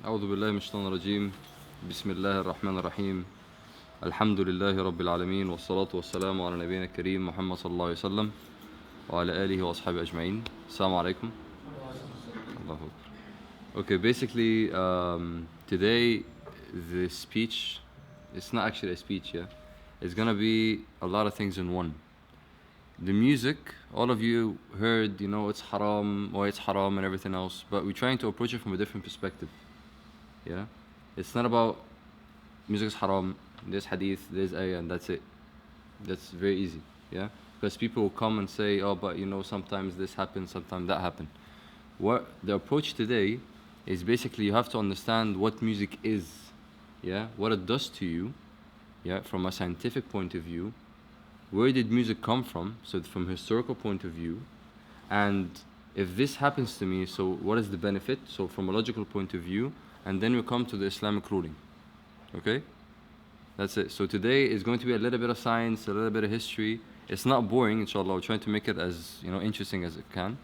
أعوذ بالله من الشيطان الرجيم بسم الله الرحمن الرحيم الحمد لله رب العالمين والصلاة والسلام على نبينا الكريم محمد صلى الله عليه وسلم وعلى آله وأصحابه أجمعين. Assalamu alaikum. Allahu Akbar. Okay, basically today the speech, it's not actually a speech, yeah? It's gonna be a lot of things in one. The music, all of you heard, you know, it's haram, why it's haram and everything else, but we're trying to approach it from a different perspective. Yeah? It's not about music is haram, there's hadith, there's ayah, and that's it. That's very easy. Yeah? Because people will come and say, oh, but you know, sometimes this happens, sometimes that happens. What the approach today is basically you have to understand what music is, yeah, what it does to you, yeah, from a scientific point of view. Where did music come from? So from a historical point of view, and if this happens to me, so what is the benefit? So from a logical point of view, and then we come to the Islamic ruling. Okay? That's it. So today is going to be a little bit of science, a little bit of history. It's not boring, inshallah. We're trying to make it as, you know, interesting as it can.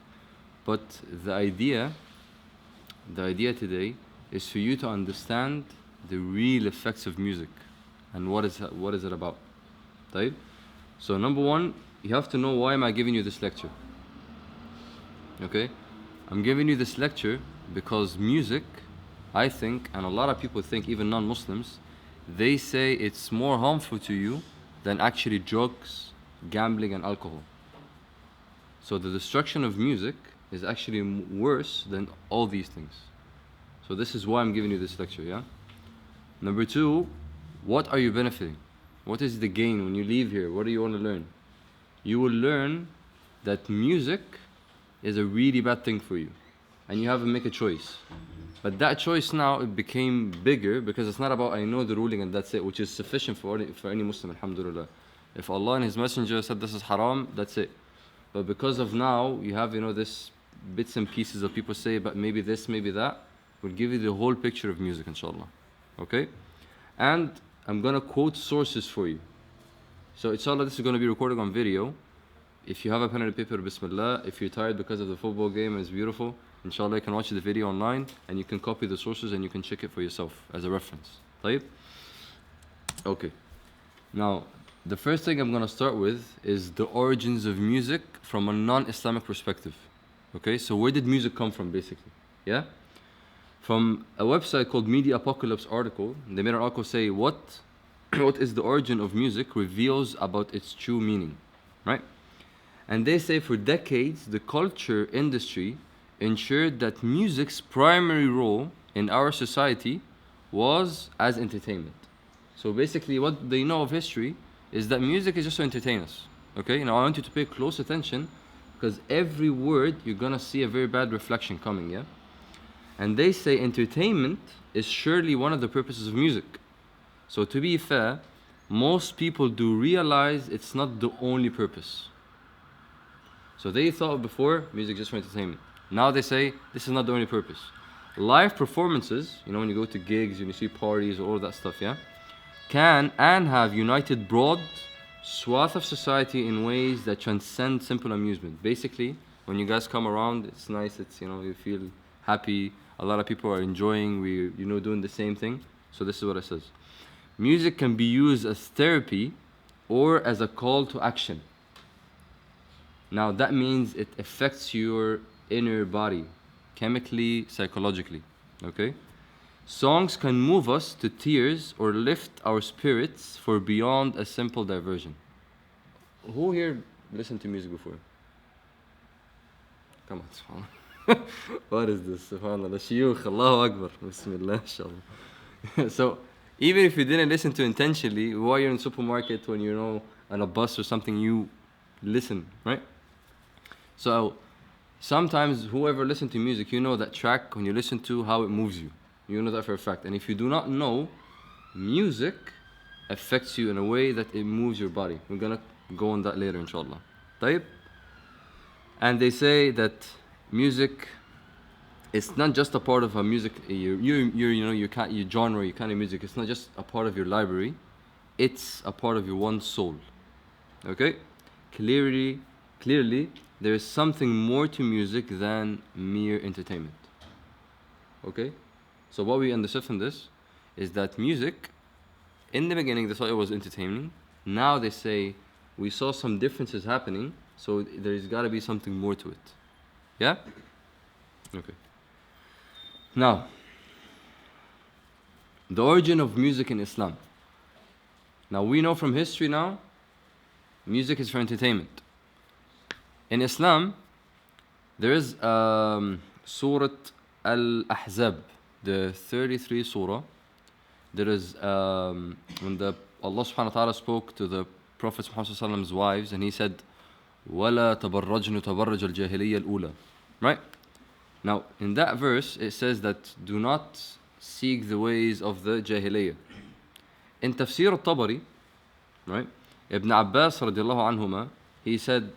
But the idea today is for you to understand the real effects of music and what is it about. Right? So number one, you have to know, why am I giving you this lecture? Okay? I'm giving you this lecture because music, I think, and a lot of people think, even non-Muslims, they say it's more harmful to you than actually drugs, gambling, and alcohol. So the destruction of music is actually worse than all these things. So this is why I'm giving you this lecture, yeah? Number two, what are you benefiting? What is the gain when you leave here? What do you want to learn? You will learn that music is a really bad thing for you, and you have to make a choice. But that choice now, it became bigger because it's not about I know the ruling and that's it, which is sufficient for any Muslim, alhamdulillah. If Allah and His Messenger said this is haram, that's it. But because of now, you have, you know, this bits and pieces of people say, but maybe this, maybe that, will give you the whole picture of music, inshallah. Okay? And I'm going to quote sources for you. So inshallah, this is going to be recorded on video. If you have a pen and a paper, bismillah. If you're tired because of the football game, it's beautiful. Inshallah, you can watch the video online and you can copy the sources and you can check it for yourself as a reference. طيب? Okay. Now, the first thing I'm going to start with is the origins of music from a non-Islamic perspective. Okay, so where did music come from, basically? Yeah? From a website called Media Apocalypse article, they made an article say, what is the origin of music reveals about its true meaning, right? And they say for decades, the culture industry ensured that music's primary role in our society was as entertainment. So basically what they know of history is that music is just to entertain us. Okay, now I want you to pay close attention because every word you're gonna see a very bad reflection coming, yeah? And they say entertainment is surely one of the purposes of music. So to be fair, most people do realize it's not the only purpose. So they thought before, music just for entertainment. Now they say, this is not the only purpose. Live performances, you know, when you go to gigs and you see parties, all that stuff, yeah? Can and have united broad swath of society in ways that transcend simple amusement. Basically, when you guys come around, it's nice, it's, you know, you feel happy, a lot of people are enjoying, we, you know, doing the same thing. So this is what it says. Music can be used as therapy or as a call to action. Now that means it affects your inner body, chemically, psychologically, okay? Songs can move us to tears or lift our spirits for beyond a simple diversion. Who here listened to music before? Come on, subhanAllah. What is this? SubhanAllah. Shiyukh, Allahu Akbar. Bismillah, inshallah. So, even if you didn't listen to intentionally, while you're in the supermarket, when you're, you know, on a bus or something, you listen, right? So, sometimes whoever listens to music, you know that track, when you listen to, how it moves you. You know that for a fact. And if you do not know, music affects you in a way that it moves your body. We're going to go on that later, inshallah. طيب? And they say that music, it's not just a part of a music, your genre, your kind of music. It's not just a part of your library. It's a part of your one soul. Okay? Clearly, there is something more to music than mere entertainment. Okay? So what we understood from this is that music, in the beginning, they thought it was entertaining. Now they say, we saw some differences happening, so there's got to be something more to it. Yeah? Okay. Now, the origin of music in Islam. Now, we know from history now, music is for entertainment. In Islam, there is Surah Al-Ahzab, the 33 surah. There is, when Allah subhanahu wa ta'ala spoke to the Prophet Muhammad's wives, and he said, وَلَا تَبَرَّجْنُ تَبَرَّجَ الْجَاهِلِيَّ الْأُولَى. Right? Now, in that verse, it says that do not seek the ways of the Jahiliyyah. In Tafsir al-Tabari, right, Ibn Abbas radiallahu anhuma, he said,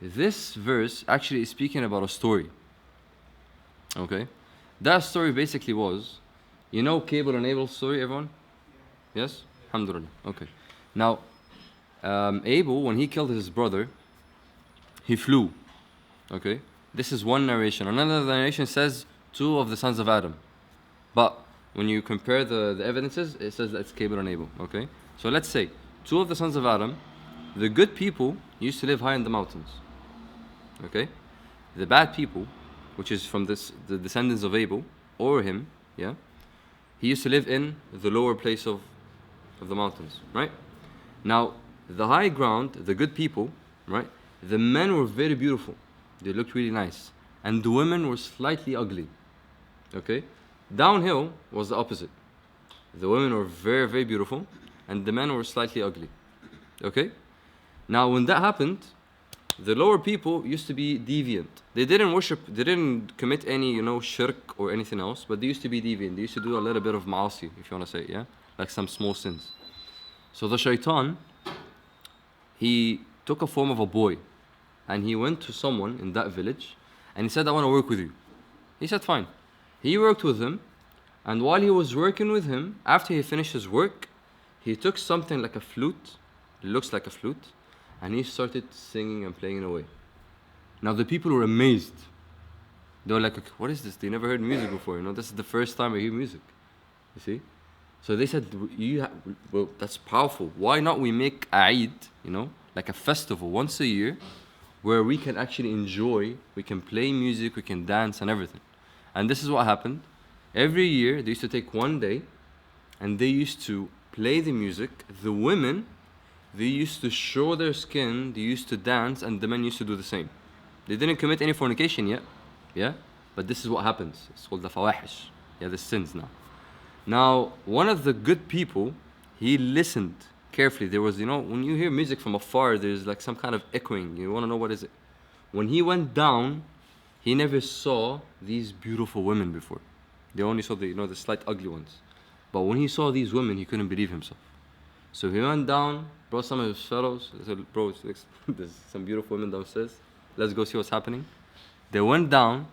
this verse actually is speaking about a story. Okay? That story basically was, you know Cable and Abel's story, everyone? Yes? Alhamdulillah. Okay. Now, Abel, when he killed his brother, he flew. Okay? This is one narration. Another narration says 2 of the sons of Adam. But when you compare the evidences, it says that it's Cable and Abel. Okay? So let's say 2 of the sons of Adam, the good people used to live high in the mountains. Okay? The bad people, which is from the descendants of Abel, or him, yeah, he used to live in the lower place of the mountains, right? Now, the high ground, the good people, right, the men were very beautiful. They looked really nice. And the women were slightly ugly. Okay? Downhill was the opposite. The women were very, very beautiful, and the men were slightly ugly. Okay? Now, when that happened, the lower people used to be deviant. They didn't worship, they didn't commit any, shirk or anything else, but they used to be deviant. They used to do a little bit of ma'asi, if you want to say it, yeah? Like some small sins. So the shaitan, he took a form of a boy, and he went to someone in that village, and he said, I want to work with you. He said, fine. He worked with him, and while he was working with him, after he finished his work, he took something like a flute, it looks like a flute, and he started singing and playing it away. Now the people were amazed. They were like, okay, what is this? They never heard music before, this is the first time I hear music. You see? So they said, well, that's powerful. Why not we make Eid, like a festival once a year, where we can actually enjoy, we can play music, we can dance and everything. And this is what happened. Every year, they used to take one day, and they used to play the music. The women, they used to show their skin, they used to dance, and the men used to do the same. They didn't commit any fornication yet, yeah? But this is what happens. It's called the fawahish. Yeah, the sins now. Now, one of the good people, he listened carefully. There was, when you hear music from afar, there's like some kind of echoing. You want to know what is it? When he went down, he never saw these beautiful women before. They only saw the slight ugly ones. But when he saw these women, he couldn't believe himself. So he went down, brought some of his fellows. He said, bro, there's some beautiful women downstairs. Let's go see what's happening. They went down.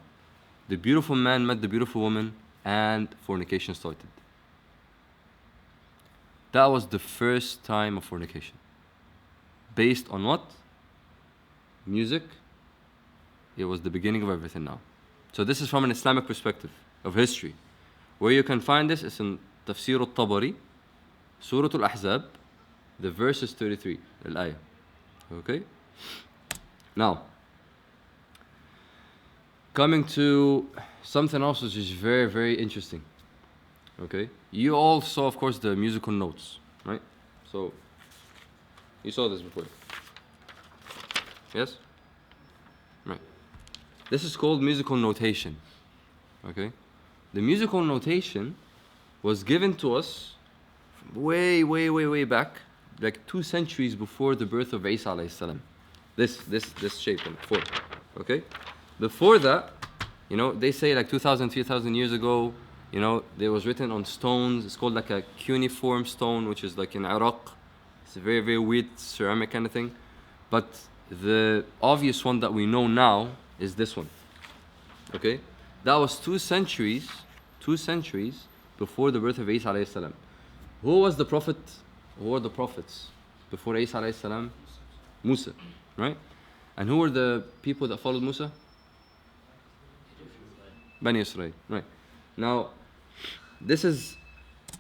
The beautiful man met the beautiful woman, and fornication started. That was the first time of fornication. Based on what? Music. It was the beginning of everything now. So this is from an Islamic perspective of history. Where you can find this is in Tafsir al-Tabari, Surah Al-Ahzab, the verse is 33, al-ayah. Okay? Now, coming to something else which is very, very interesting. Okay? You all saw, of course, the musical notes, right? So, you saw this before. Yes? Right. This is called musical notation. Okay? The musical notation was given to us way, way, way, way back, like 2 centuries before the birth of Isa alayhi salam. This shape and form. Okay? Before that, they say like 2,000, 3,000 years ago, it was written on stones. It's called like a cuneiform stone, which is like in Iraq. It's a very, very weird ceramic kind of thing. But the obvious one that we know now is this one. Okay? That was 2 centuries before the birth of Isa alayhi salam. Who was the prophet? Who were the prophets before Isa alayhi salam? Musa, right? And who were the people that followed Musa? Bani Israel, right? Now, this is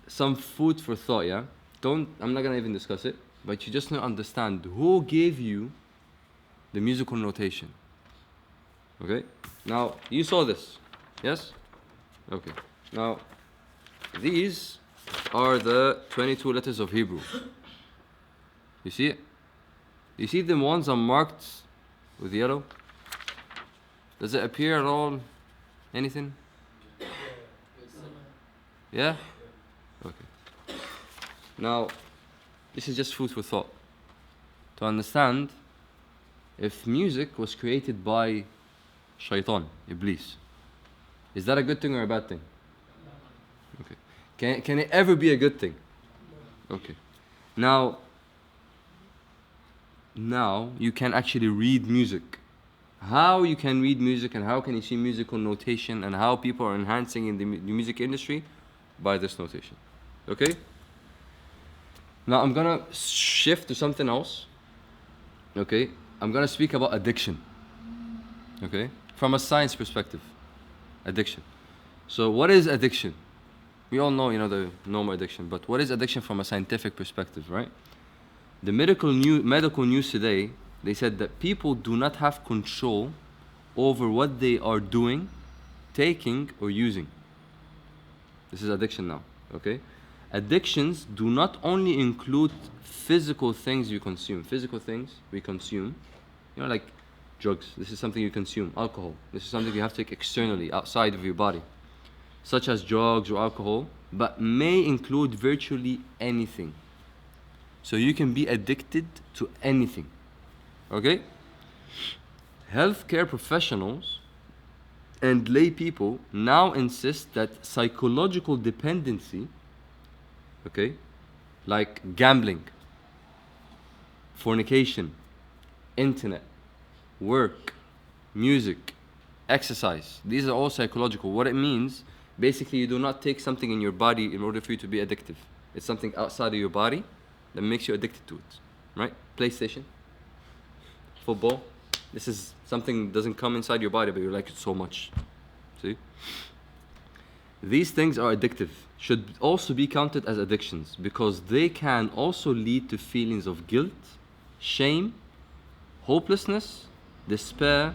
some food for thought, yeah? I'm not gonna even discuss it, but you just need to understand who gave you the musical notation. Okay? Now, you saw this, yes? Okay. Now, these are the 22 letters of Hebrew. You see it? You see the ones are marked with yellow? Does it appear at all? Anything? Yeah? Okay. Now, this is just food for thought. To understand if music was created by Shaitan, Iblis, is that a good thing or a bad thing? Okay. Can it ever be a good thing? Okay. Now you can actually read music. How you can read music and how can you see musical notation and how people are enhancing in the music industry? By this notation. Okay? Now I'm gonna shift to something else. Okay? I'm gonna speak about addiction. Okay? From a science perspective. Addiction. So what is addiction? We all know, the normal addiction, but what is addiction from a scientific perspective, right? The medical news today, they said that people do not have control over what they are doing, taking, or using. This is addiction now, okay? Addictions do not only include physical things you consume. Physical things we consume, like drugs. This is something you consume. Alcohol. This is something you have to take externally, outside of your body, such as drugs or alcohol, but may include virtually anything. So you can be addicted to anything, okay? Healthcare professionals and lay people now insist that psychological dependency, okay, like gambling, fornication, internet, work, music, exercise, these are all psychological. What it means, basically you do not take something in your body in order for you to be addictive. It's something outside of your body that makes you addicted to it, right? PlayStation, football, this is something that doesn't come inside your body, but you like it so much. See? These things are addictive, should also be counted as addictions because they can also lead to feelings of guilt, shame, hopelessness, despair,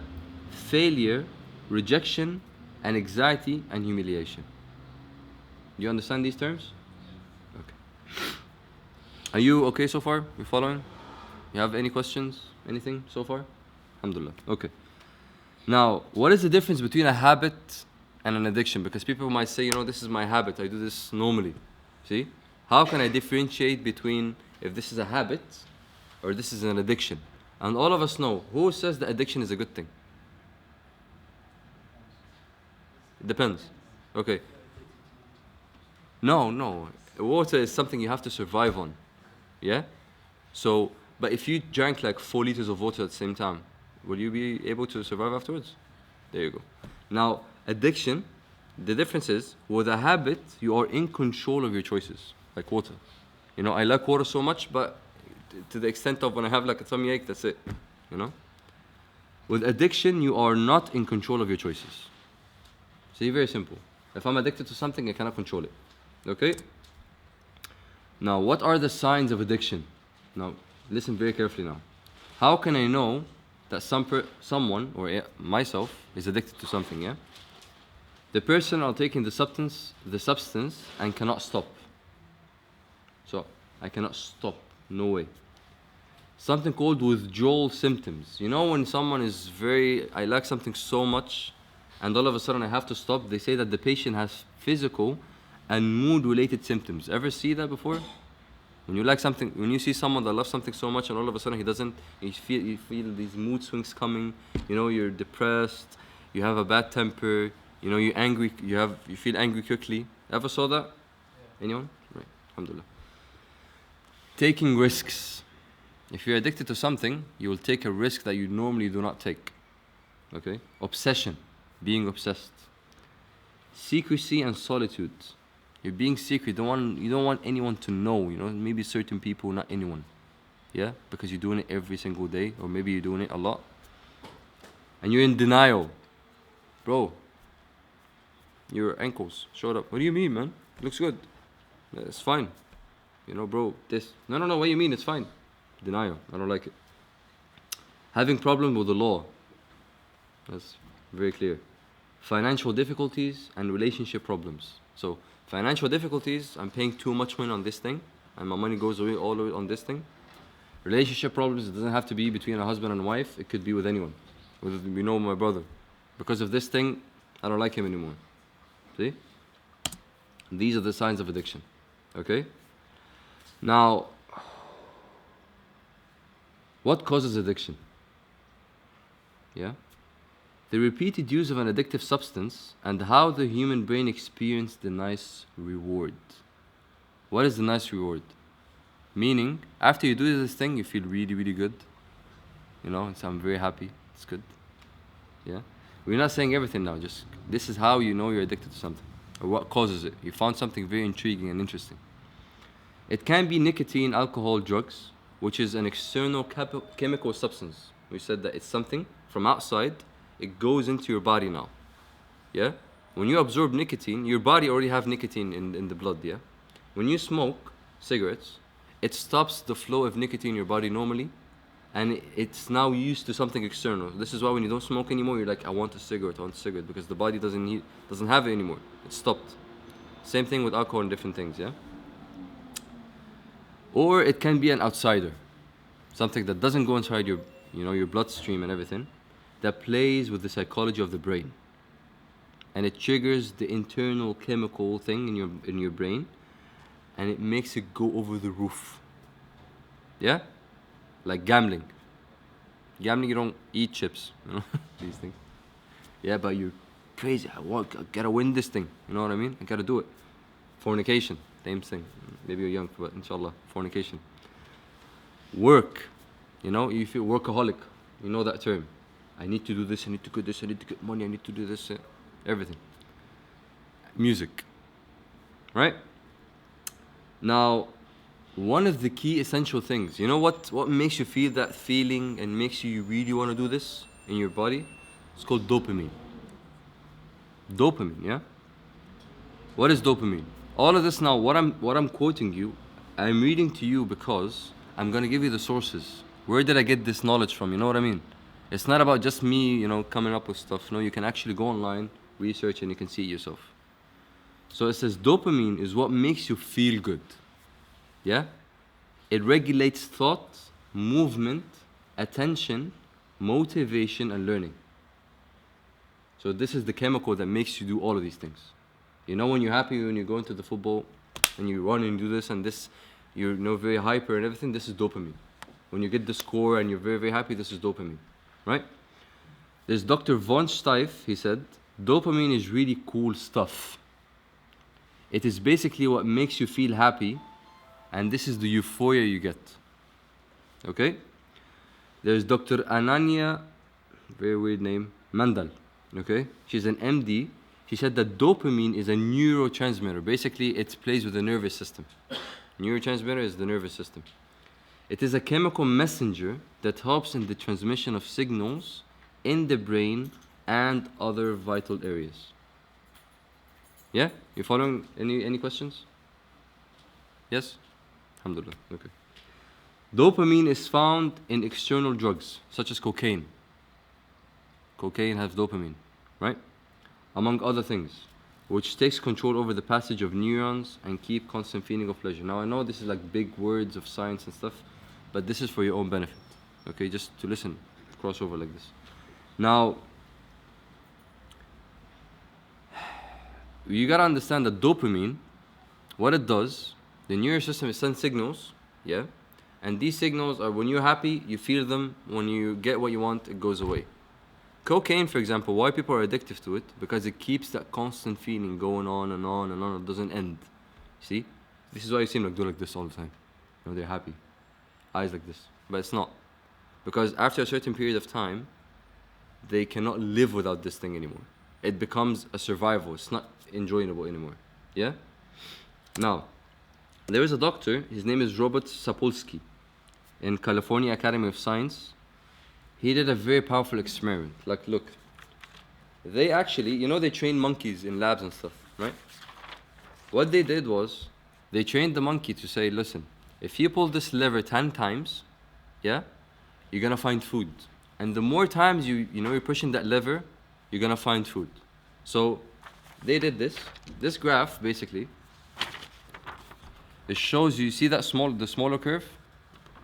failure, rejection, and anxiety and humiliation. Do you understand these terms? Okay. Are you okay so far? You following? You have any questions? Anything so far? Alhamdulillah. Okay. Now, what is the difference between a habit and an addiction? Because people might say, this is my habit. I do this normally. See? How can I differentiate between if this is a habit or this is an addiction? And all of us know, who says that addiction is a good thing? It depends. Okay. No. Water is something you have to survive on. Yeah? So, but if you drank like 4 liters of water at the same time, will you be able to survive afterwards? There you go. Now, addiction, the difference is, with a habit, you are in control of your choices, like water. I like water so much, but to the extent of when I have like a tummy ache, that's it, With addiction, you are not in control of your choices. See, very simple. If I'm addicted to something, I cannot control it. Okay? Now, what are the signs of addiction? Now, listen very carefully now. How can I know that someone, or myself, is addicted to something, yeah? The person are taking the substance and cannot stop. So, I cannot stop, no way. Something called withdrawal symptoms. When someone is I like something so much, and all of a sudden I have to stop, they say that the patient has physical and mood-related symptoms. Ever see that before? When you like something, when you see someone that loves something so much and all of a sudden he doesn't, you feel these mood swings coming, you're depressed, you have a bad temper, you're angry, you feel angry quickly. Ever saw that? Yeah. Anyone? Right. Alhamdulillah. Taking risks. If you're addicted to something, you will take a risk that you normally do not take. Okay? Obsession. Being obsessed. Secrecy and solitude. You're being secret. You don't want anyone to know. Maybe certain people, not anyone. Yeah, because you're doing it every single day, or maybe you're doing it a lot, and you're in denial, bro. Your ankles showed up. What do you mean, man? Looks good. It's fine. You know, bro, this. No, what do you mean? It's fine. Denial. I don't like it. Having problem with the law. That's very clear. Financial difficulties and relationship problems. So, financial difficulties, I'm paying too much money on this thing, and my money goes away all the way on this thing. Relationship problems, it doesn't have to be between a husband and wife, it could be with anyone. We know my brother. Because of this thing, I don't like him anymore. See? These are the signs of addiction. Okay? Now, what causes addiction? Yeah? The repeated use of an addictive substance and how the human brain experiences the nice reward. What is the nice reward? Meaning, after you do this thing, you feel really, really good. You know, so I'm very happy. It's good. Yeah? We're not saying everything now, just this is how you know you're addicted to something. Or what causes it. You found something very intriguing and interesting. It can be nicotine, alcohol, drugs, which is an external chemical substance. We said that it's something from outside, it goes into your body now. Yeah? When you absorb nicotine, your body already have nicotine in the blood, yeah? When you smoke cigarettes, it stops the flow of nicotine in your body normally, and it's now used to something external. This is why when you don't smoke anymore, you're like, I want a cigarette, because the body doesn't have it anymore. It's stopped. Same thing with alcohol and different things, yeah? Or it can be an outsider, something that doesn't go inside your bloodstream and everything, that plays with the psychology of the brain, and it triggers the internal chemical thing in your brain, and it makes it go over the roof. Yeah, like gambling. Gambling, you don't eat chips, you know, these things. Yeah, but you're crazy. I gotta win this thing. You know what I mean? I gotta do it. Fornication, same thing. Maybe you're young, but inshallah, fornication. Work, you know, you feel workaholic. You know that term. I need to do this, I need to get this, I need to get money, I need to do this, everything. Music, right? Now, one of the key essential things, you know what makes you feel that feeling and makes you really want to do this in your body? It's called dopamine. Dopamine, yeah? What is dopamine? All of this now, what I'm quoting you, I'm reading to you because I'm going to give you the sources. Where did I get this knowledge from? You know what I mean? It's not about just me, you know, coming up with stuff. No, you can actually go online, research, and you can see it yourself. So it says dopamine is what makes you feel good. Yeah? It regulates thought, movement, attention, motivation, and learning. So this is the chemical that makes you do all of these things. You know, when you're happy, when you go into the football and you run and do this and this, you're very hyper and everything, this is dopamine. When you get the score and you're very, very happy, this is dopamine. Right? There's Dr. Von Steiff, he said, dopamine is really cool stuff. It is basically what makes you feel happy, and this is the euphoria you get. Okay? There's Dr. Ananya, very weird name, Mandal. Okay? She's an MD. She said that dopamine is a neurotransmitter. Basically, it plays with the nervous system. Neurotransmitter is the nervous system. It is a chemical messenger that helps in the transmission of signals in the brain and other vital areas. Yeah? You following? Any questions? Yes? Alhamdulillah. Okay. Dopamine is found in external drugs, such as cocaine. Cocaine has dopamine, right? Among other things, which takes control over the passage of neurons and keep constant feeling of pleasure. Now, I know this is like big words of science and stuff, but this is for your own benefit. Okay, just to listen, cross over like this. Now, you gotta understand that dopamine, what it does, the nervous system sends signals, yeah? And these signals are when you're happy, you feel them. When you get what you want, it goes away. Cocaine, for example, why people are addicted to it? Because it keeps that constant feeling going on and on and on. It doesn't end. See? This is why you see them like do like this all the time. You know, they're happy. Eyes like this. But it's not. Because after a certain period of time, they cannot live without this thing anymore. It becomes a survival. It's not enjoyable anymore. Yeah? Now, there is a doctor, his name is Robert Sapolsky, in California Academy of Science. He did a very powerful experiment. Like, look, they actually, you know, they train monkeys in labs and stuff, right? what they did was, they trained the monkey to say, listen, if you pull this lever 10 times, yeah, you're gonna find food. And the more times you're pushing that lever, you're gonna find food. So they did this. This graph basically, it shows you, see that the smaller curve,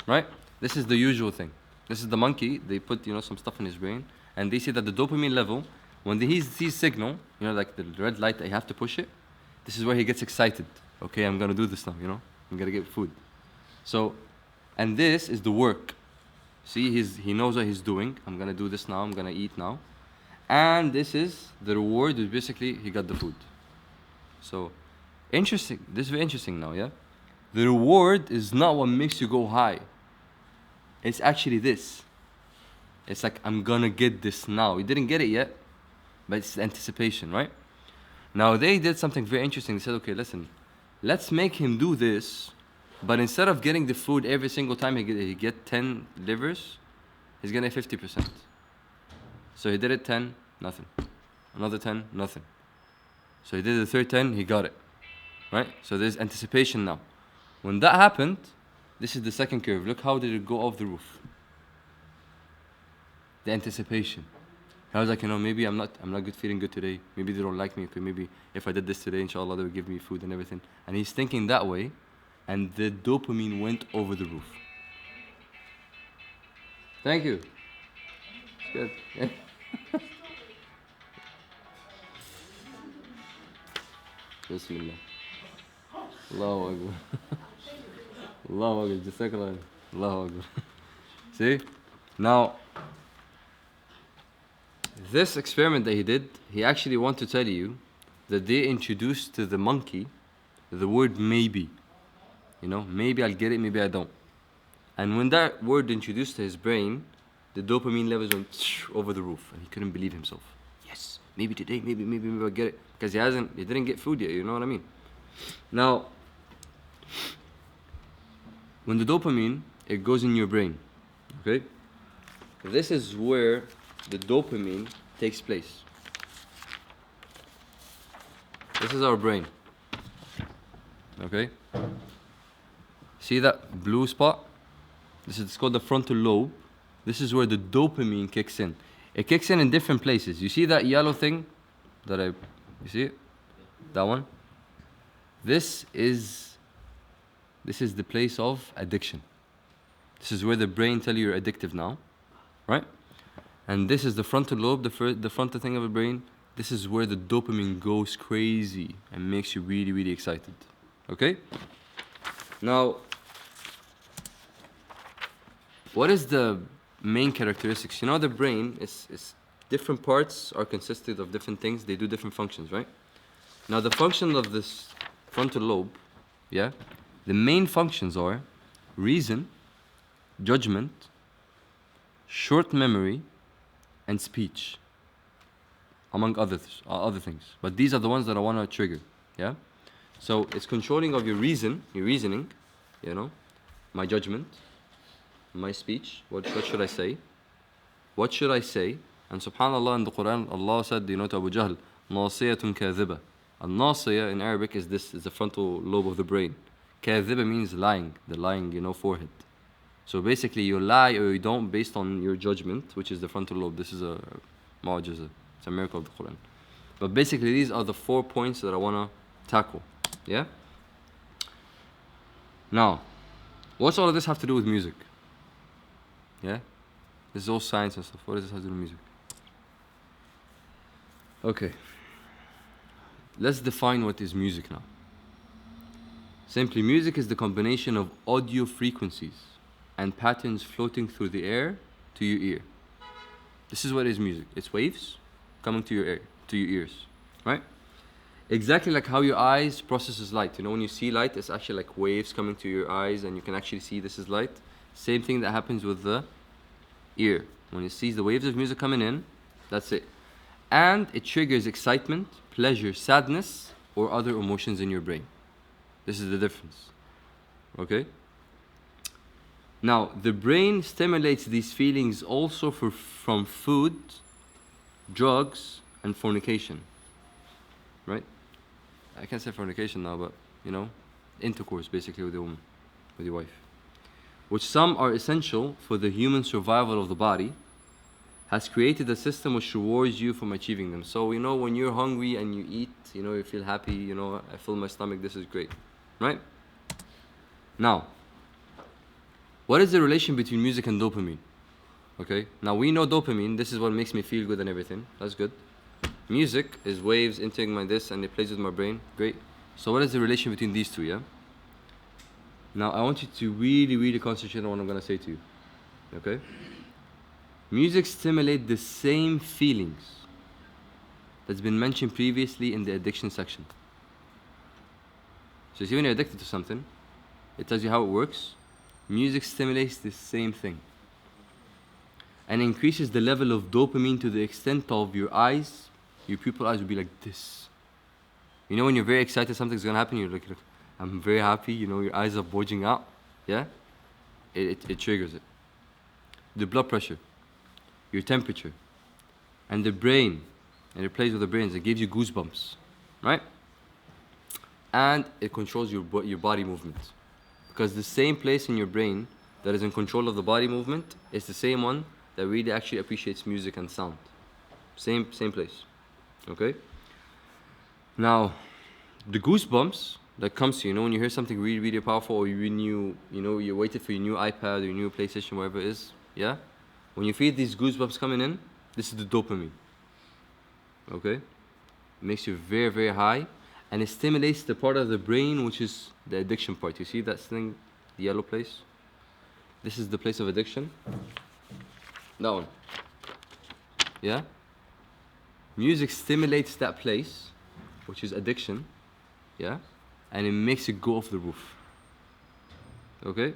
right? This is the usual thing. This is the monkey. They put some stuff in his brain, and they see that the dopamine level, when he sees signal, like the red light that you have to push it, this is where he gets excited. Okay, I'm gonna do this now. I'm gonna get food. So, and this is the work. See, he knows what he's doing. I'm gonna do this now. I'm gonna eat now. And this is the reward. Is basically he got the food. So, interesting. This is very interesting now. Yeah, the reward is not what makes you go high. It's actually this. It's like, I'm gonna get this now. You didn't get it yet, but it's anticipation, right? Now they did something very interesting. They said, okay, listen, let's make him do this, but instead of getting the food every single time he get 10 livers, he's gonna get 50%. So he did it 10, nothing. Another 10, nothing. So he did the third 10, he got it, right? So there's anticipation now. When that happened, this is the second curve. Look how did it go off the roof. The anticipation. I was like, maybe I'm not feeling good today. Maybe they don't like me. Okay, maybe if I did this today, inshallah, they will give me food and everything. And he's thinking that way, and the dopamine went over the roof. Thank you. It's good. Bismillah. Allahu Akbar. Allahu Akbar. Jazakallah. Allahu Akbar. See? Now, this experiment that he did, he actually wanted to tell you that they introduced to the monkey the word maybe. Maybe I'll get it, maybe I don't. And when that word introduced to his brain, the dopamine levels went over the roof, and he couldn't believe himself. Yes, maybe today, maybe I'll get it. Because he didn't get food yet, you know what I mean? Now, when the dopamine, it goes in your brain, okay? This is where the dopamine takes place. This is our brain, okay? See that blue spot? It's called the frontal lobe. This is where the dopamine kicks in. It kicks in different places. You see that yellow thing? You see it? That one? This is the place of addiction. This is where the brain tells you you're addictive now, right? And this is the frontal lobe, the frontal thing of the brain. This is where the dopamine goes crazy and makes you really, really excited. Okay? Now, what is the main characteristics? The brain is different parts are consisted of different things. They do different functions, right? Now, the function of this frontal lobe, yeah, the main functions are reason, judgment, short memory, and speech, among other things. But these are the ones that I want to trigger, yeah? So it's controlling of your reasoning, my judgment, my speech, what should I say? What should I say? And subhanAllah, in the Quran, Allah said, to Abu Jahl, ناصية كاذبة. Al-nasiya in Arabic is the frontal lobe of the brain. Kadhiba means lying, the lying, forehead. So basically you lie or you don't based on your judgment, which is the frontal lobe. This is a mu'jiza. It's a miracle of the Quran. But basically these are the 4 points that I want to tackle. Yeah? Now, what's all of this have to do with music? Yeah? This is all science and stuff. What does this have to do with music? Okay. Let's define what is music now. Simply, music is the combination of audio frequencies and patterns floating through the air to your ear. This is what is music. It's waves coming to your ears, right? Exactly like how your eyes processes light. When you see light, it's actually like waves coming to your eyes, and you can actually see this is light. Same thing that happens with the ear. When it sees the waves of music coming in, that's it. And it triggers excitement, pleasure, sadness, or other emotions in your brain. This is the difference. Okay? Now, the brain stimulates these feelings also from food, drugs, and fornication. Right? I can't say fornication now, but intercourse basically with your woman, with your wife. Which some are essential for the human survival of the body, has created a system which rewards you from achieving them. So when you're hungry and you eat, you feel happy, I fill my stomach, this is great. Right? Now, what is the relation between music and dopamine? Okay, now we know dopamine, this is what makes me feel good and everything. That's good. Music is waves entering my this and it plays with my brain. Great. So what is the relation between these two, yeah? Now I want you to really, really concentrate on what I'm gonna say to you. Okay? Music stimulates the same feelings that's been mentioned previously in the addiction section. So you see, when you're addicted to something, it tells you how it works. Music stimulates the same thing and increases the level of dopamine to the extent of your pupil eyes will be like this. When you're very excited something's gonna happen, you're like, I'm very happy, your eyes are bulging out. Yeah? It triggers it. The blood pressure, your temperature, and the brain, and it plays with the brains, it gives you goosebumps, right? And it controls your body movement. Because the same place in your brain that is in control of the body movement is the same one that really actually appreciates music and sound. Same place, okay? Now, the goosebumps that comes to you, when you hear something really, really powerful, or when you waited for your new iPad or your new PlayStation, whatever it is, yeah? When you feel these goosebumps coming in, this is the dopamine, okay? It makes you very, very high, and it stimulates the part of the brain which is the addiction part. You see that thing, the yellow place? This is the place of addiction. That one. Yeah? Music stimulates that place, which is addiction, yeah? And it makes it go off the roof. Okay?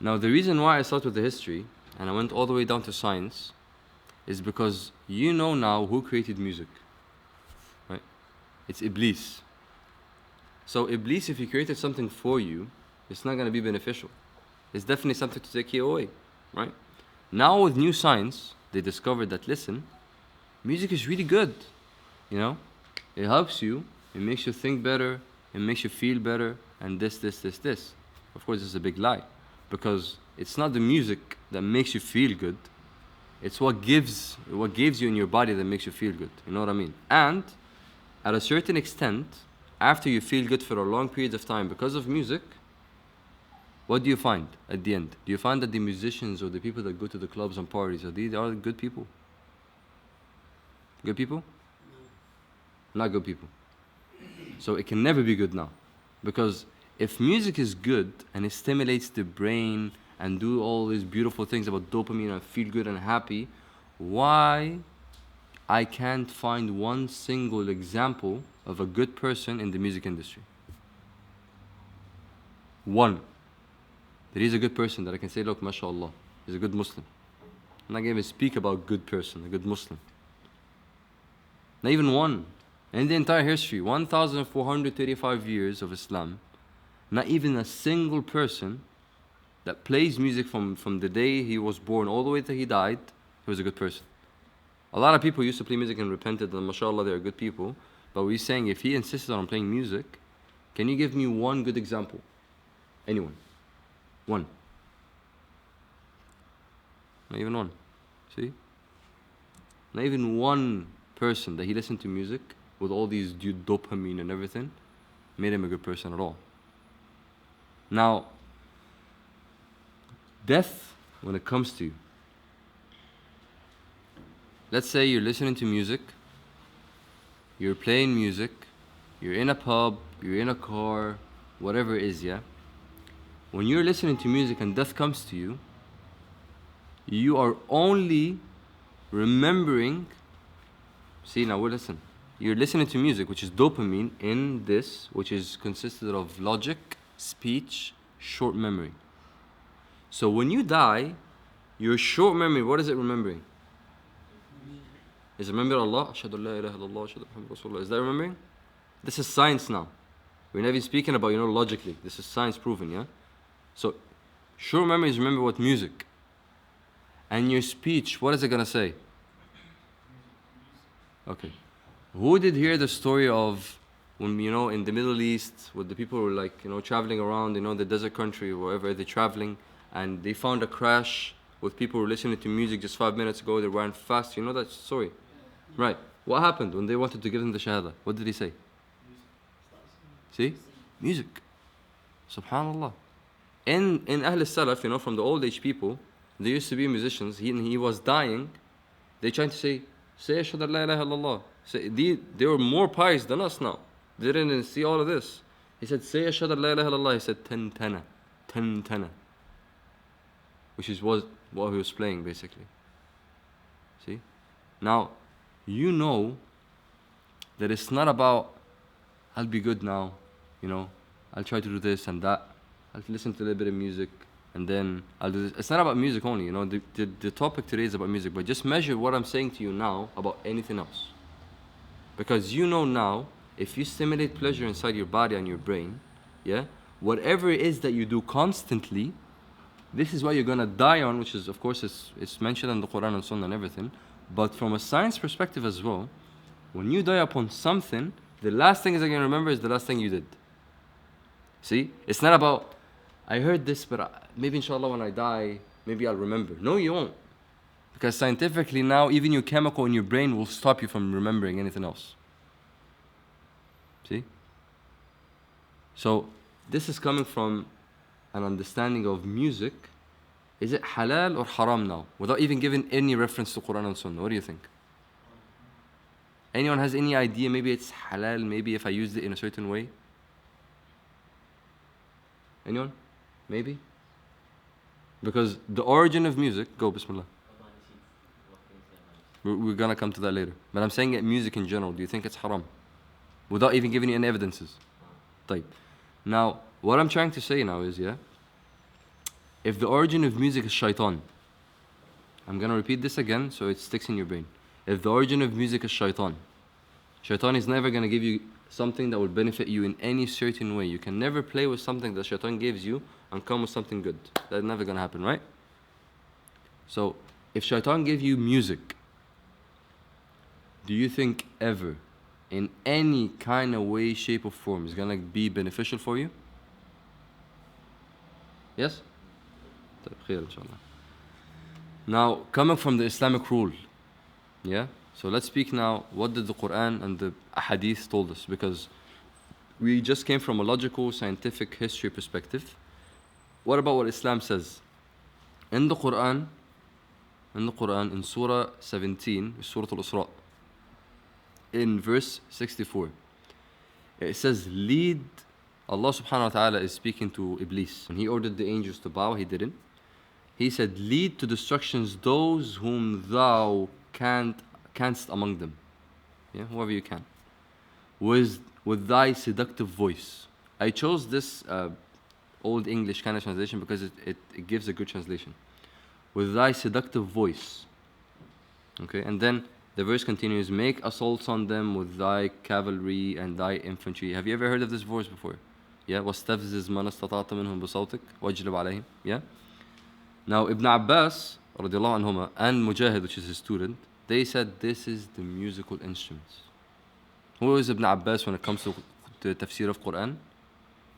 Now, the reason why I start with the history, and I went all the way down to science, is because you know now who created music, right? It's Iblis. So Iblis, if he created something for you, it's not going to be beneficial. It's definitely something to take you away, right? Now with new science, they discovered that, listen, music is really good, It helps you, it makes you think better, it makes you feel better, and this. Of course, this is a big lie, because it's not the music that makes you feel good, it's what gives you in your body that makes you feel good, you know what I mean? And at a certain extent, after you feel good for a long period of time because of music, what do you find at the end? Do you find that the musicians or the people that go to the clubs and parties, are good people? Good people? Not good people. So it can never be good now. Because if music is good and it stimulates the brain and do all these beautiful things about dopamine and feel good and happy, why I can't find one single example of a good person in the music industry? One. There is a good person that I can say, look, mashallah, he's a good Muslim. I'm not going to even speak about good person, a good Muslim. Not even one. In the entire history, 1,435 years of Islam, not even a single person that plays music from the day he was born all the way till he died, he was a good person. A lot of people used to play music and repented, and mashallah, they're good people. But we're saying, if he insisted on playing music, can you give me one good example? Anyone? One. Not even one. See? Not even one person that he listened to music with all these dopamine and everything, made him a good person at all. Now, death, when it comes to you, let's say you're listening to music, you're playing music, you're in a pub, you're in a car, whatever it is, yeah? When you're listening to music and death comes to you, you are only remembering. See, now listen. You're listening to music, which is dopamine in this, which is consisted of logic, speech, short memory. So when you die, your short memory, what is it remembering? Is it remembering Allah? Ashhadu an la ilaha illallah, ashhadu anna Muhammadan Rasulullah. Is that remembering? This is science now. We're not even speaking about, logically. This is science proven, yeah? So, short memory is remember what music. And your speech, what is it gonna say? Okay. Who did hear the story of when, in the Middle East, with the people who were like, traveling around, the desert country or wherever they're traveling, and they found a crash with people who were listening to music just 5 minutes ago, they ran fast. You know that story? Right. What happened when they wanted to give them the shahada? What did he say? See? Music. Subhanallah. In Ahl Salaf, from the old age people, there used to be musicians, he was dying, they tried to say Ashhadu an la ilaha illallah. They were more pious than us now. They didn't see all of this. He said, say Ashhadu an la ilaha illallah. He said, ten, which is what he was playing, basically. See? Now, you know that it's not about, I'll be good now, I'll try to do this and that, I'll listen to a little bit of music, and then I'll do this. It's not about music only, the topic today is about music, but just measure what I'm saying to you now about anything else. Because now, if you stimulate pleasure inside your body and your brain, yeah, whatever it is that you do constantly, this is what you're gonna die on, which is, of course, it's mentioned in the Quran and Sunnah and everything, but from a science perspective as well, when you die upon something, the last thing you're gonna remember is the last thing you did. See? It's not about, I heard this, but maybe inshallah when I die, maybe I'll remember. No, you won't. Because scientifically now, even your chemical in your brain will stop you from remembering anything else. See? So, this is coming from an understanding of music. Is it halal or haram now? Without even giving any reference to Quran and Sunnah. What do you think? Anyone has any idea? Maybe it's halal, maybe if I used it in a certain way? Anyone? Maybe? Because the origin of music, go Bismillah. We're gonna come to that later. But I'm saying music in general, do you think it's haram? Without even giving you any evidences. Type. Now, what I'm trying to say now is, if the origin of music is shaitan, I'm gonna repeat this again so it sticks in your brain. If the origin of music is shaitan is never gonna give you something that will benefit you in any certain way. You can never play with something that shaitan gives you and come with something good. That's never gonna happen, right? So, if shaitan gave you music, do you think ever, in any kind of way, shape or form, is gonna be beneficial for you? Yes? Now, coming from the Islamic rule, so let's speak now, what did the Quran and the Hadith told us? Because we just came from a logical, scientific history perspective. What about what Islam says? In the Quran, in Surah 17, Surah Al-Isra, in verse 64, it says, lead. Allah subhanahu wa ta'ala is speaking to Iblis. When he ordered the angels to bow, he didn't. He said, lead to destructions those whom thou canst among them. Whoever you can. With thy seductive voice. I chose this old English kind of translation because it gives a good translation. With thy seductive voice. Okay, and then the verse continues, make assaults on them with thy cavalry and thy infantry. Have you ever heard of this verse before? وَاسْتَفْزِزْ مَنْ اسْتَطَعْتَ مِنْهُمْ بِصَوْتِكَ وَاجْلِبْ عَلَيْهِمْ. Now Ibn Abbas radiallahu anhuma, and Mujahid, which is his student, they said this is the musical instruments. Who is Ibn Abbas when it comes to the tafsir of Quran?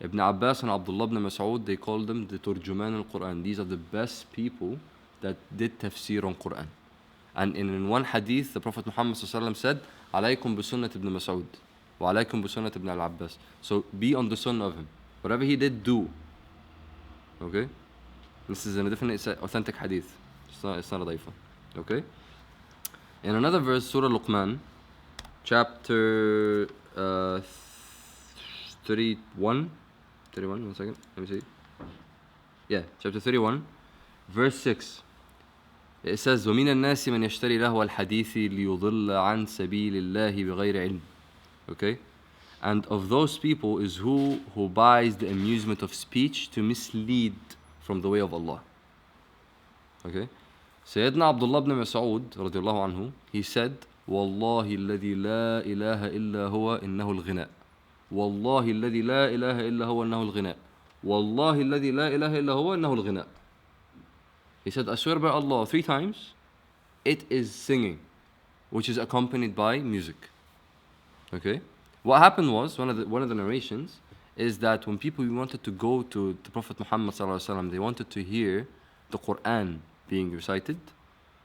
Ibn Abbas and Abdullah ibn Mas'ud, they called them the Turjuman al-Quran. These are the best people that did tafsir on Quran. And in one hadith, the Prophet Muhammad said, Alaykum bi sunnat ibn Mas'ud. وعليكم بسنة ابن العباس. So be on the sunnah of him. Whatever he did, do. Okay? This is a definite authentic hadith. It's not a daifa. Okay? In another verse, Surah Luqman, chapter 31. 31, one second. Let me see. Yeah, chapter 31, verse 6. It says, وَمِنَ النَّاسِ مَنْ يَشْتَرِي لَهْوَ الْحَدِيثِ لِيُضِلَّ عَنْ سَبِيلِ اللَّهِ بِغَيْرِ عِلْمٍ. Okay? And of those people is who buys the amusement of speech to mislead from the way of Allah. Okay? Sayyidina Abdullah ibn Mas'ud radiallahu anhu, he said, وَاللَّهِ الَّذِي لَا إِلَهَ إِلَّا هُوَ إِنَّهُ الْغِنَاءُ وَاللَّهِ الَّذِي لَا إِلَهَ إِلَّا هُوَ إِنَّهُ الْغِنَاءُ وَاللَّهِ الَّذِي لَا إِلَهَ إِلَّا هُوَ إِنَّهُ الْغِنَاءُ. He said, I swear by Allah 3 times, it is singing, which is accompanied by music. Okay? What happened was, one of the narrations is that when people wanted to go to the Prophet Muhammad sallallahu alaihi wasallam, they wanted to hear the Quran being recited.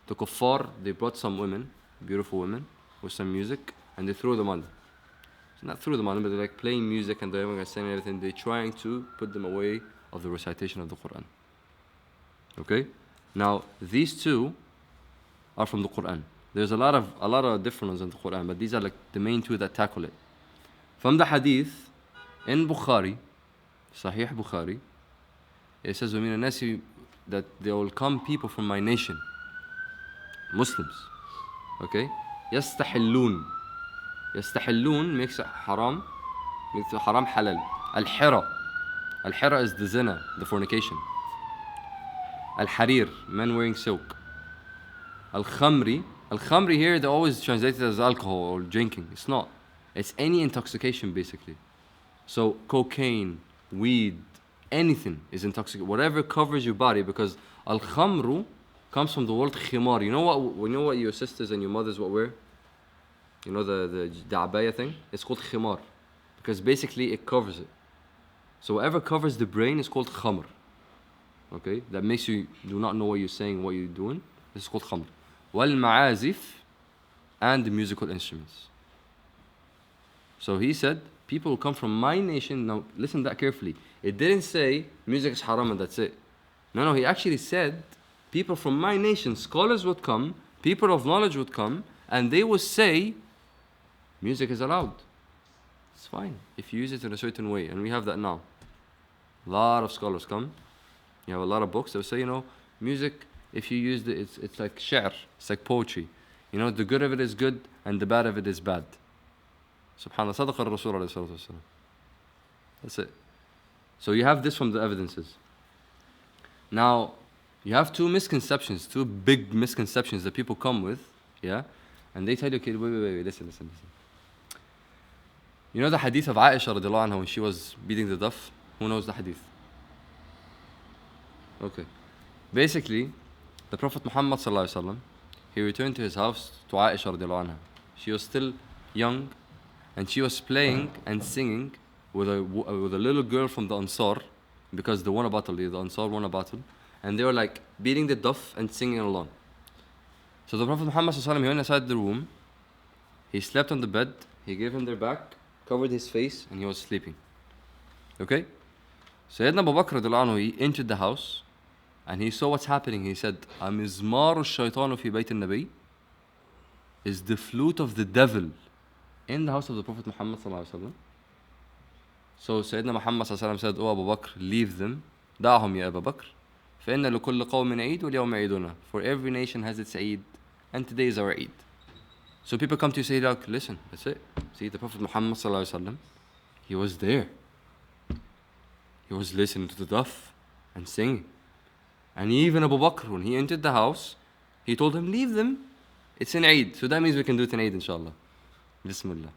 The kuffar, they brought some women, beautiful women, with some music, and they threw them on. So not threw them on, but they're like playing music and they're saying everything. They're trying to put them away of the recitation of the Quran. Okay? Now, these two are from the Quran. There's a lot of different ones in the Quran, but these are like the main 2 that tackle it. From the hadith, in Bukhari, Sahih Bukhari, it says, وَمِنَ النَّاسِ, that there will come people from my nation, Muslims. Okay? يستحلون. يستحلون makes it haram, makes it haram halal. Al-hira. Al-hira is the zina, the fornication. Al-harir, men wearing silk. Al-khamri. Al-khamri here, they always translate it as alcohol or drinking. It's not. It's any intoxication, basically. So, cocaine, weed, anything is intoxicating. Whatever covers your body, because al-khamru comes from the word khimar. You know what your sisters and your mothers wear? You know the abaya thing? It's called khimar. Because basically it covers it. So whatever covers the brain is called khamr. Okay? That makes you do not know what you're saying, what you're doing. This is called khamr. Wal ma'azif, and the musical instruments. So he said, people who come from my nation, now listen to that carefully. It didn't say music is haram and that's it. No, he actually said, people from my nation, scholars would come, people of knowledge would come, and they would say, music is allowed. It's fine if you use it in a certain way, and we have that now. A lot of scholars come. You have a lot of books that will say, music, if you use it, it's like shi'r, it's like poetry. The good of it is good, and the bad of it is bad. Subhanallah, sadaqa al-Rasul alayhi salatu wasalam. That's it. So you have this from the evidences. Now, you have 2 misconceptions, 2 big misconceptions that people come with, yeah? And they tell you, okay, wait, listen. You know the hadith of Aisha radiallahu anha when she was beating the duff? Who knows the hadith? Okay. Basically, the Prophet Muhammad sallallahu alaihi wasallam, he returned to his house to Aisha radiallahu anha. She was still young, and she was playing and singing with a little girl from the Ansar, because they won a battle, the Ansar won a battle, and they were like beating the duff and singing along. So the Prophet Muhammad sallallahu alaihi wasallam, he went inside the room, he slept on the bed, he gave him their back, covered his face, and he was sleeping. Okay? Sayyidina Abu Bakr radiallahu anhu, he entered the house, and he saw what's happening. He said, "Amizmar ash-shaytanu fi bayt an-nabi," is the flute of the devil in the house of the Prophet Muhammad sallallahu alaihi wasallam. So Sayyidina Muhammad sallallahu alaihi wasallam said, "Oh Abu Bakr, leave them. Da'hum ya Abu Bakr. فإن لكل قوم عيد واليوم عيدنا." For every nation has its Eid, and today is our Eid. So people come to you and say, look, listen, that's it. See, the Prophet Muhammad sallallahu alaihi wasallam, he was there. He was listening to the duff and singing. And even Abu Bakr, when he entered the house, he told him, leave them. It's an Eid. So that means we can do it in Eid, inshallah. Bismillah.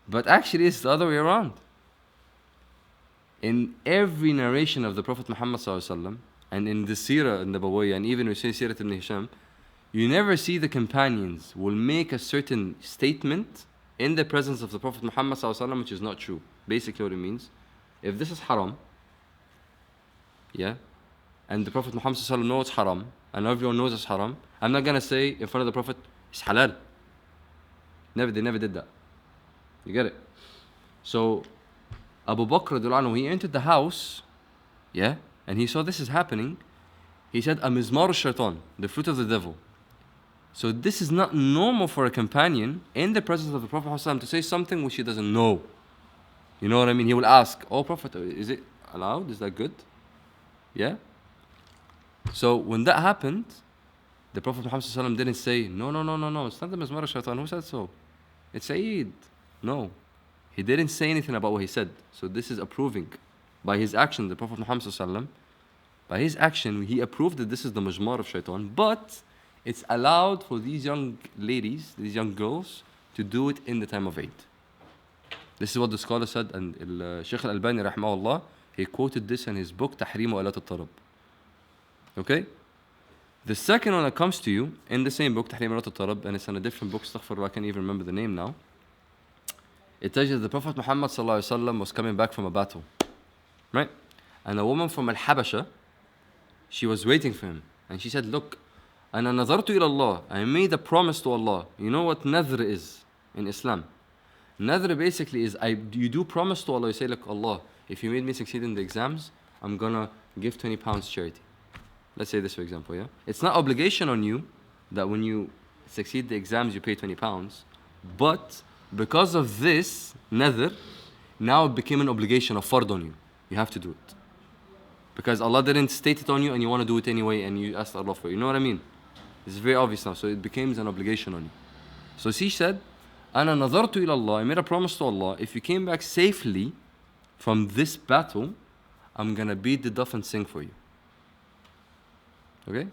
But actually, it's the other way around. In every narration of the Prophet Muhammad sallallahu alaihi wasallam, and in the Seerah al-Nabawiyya, and even in Seerah ibn Hisham, you never see the companions will make a certain statement in the presence of the Prophet Muhammad sallallahu alaihi wasallam, which is not true. Basically what it means, if this is haram, yeah, and the Prophet Muhammad sallallahu alaihi wasallam knows it's haram, and everyone knows it's haram, I'm not going to say in front of the Prophet, it's halal. They never did that. You get it? So Abu Bakr radiallahu anhu, he entered the house, yeah, and he saw this is happening. He said, Amizmar shaitan, the fruit of the devil. So this is not normal for a companion in the presence of the Prophet ﷺ to say something which he doesn't know. You know what I mean? He will ask, oh Prophet, is it allowed? Is that good? Yeah? So when that happened, the Prophet Muhammad ﷺ didn't say, no, it's not the Mizmar shaitan. Who said so? It's Eid. No. He didn't say anything about what he said. So this is approving. By his action, the Prophet Muhammad ﷺ, by his action, he approved that this is the Mizmar of shaitan. But it's allowed for these young ladies, these young girls, to do it in the time of Eid. This is what the scholar said, and Shaykh al-Albani rahimahullah, he quoted this in his book Tahrimu Alat al-Tarab. Okay? The second one that comes to you in the same book, Tahrimu Alat al-Tarab, and it's in a different book, astaghfirullah, I can't even remember the name now. It tells you that the Prophet Muhammad sallallahu alaihi wasallam was coming back from a battle, right? And a woman from Al-Habasha, she was waiting for him, and she said, look, أنا نظرت إلى الله, I made a promise to Allah. You know what nadhr is in Islam? Nadhr basically is, you do promise to Allah. You say, look, Allah, if you made me succeed in the exams, I'm gonna give 20 pounds charity. Let's say this for example, yeah? It's not obligation on you that when you succeed the exams, you pay 20 pounds. But because of this nadhr, now it became an obligation, a fard on you. You have to do it. Because Allah didn't state it on you and you want to do it anyway and you asked Allah for it. You know what I mean? It's very obvious now, so it becomes an obligation on you. So she said, أنا نظرت إلى الله, I made a promise to Allah, if you came back safely from this battle, I'm gonna beat the duff and sing for you. Okay?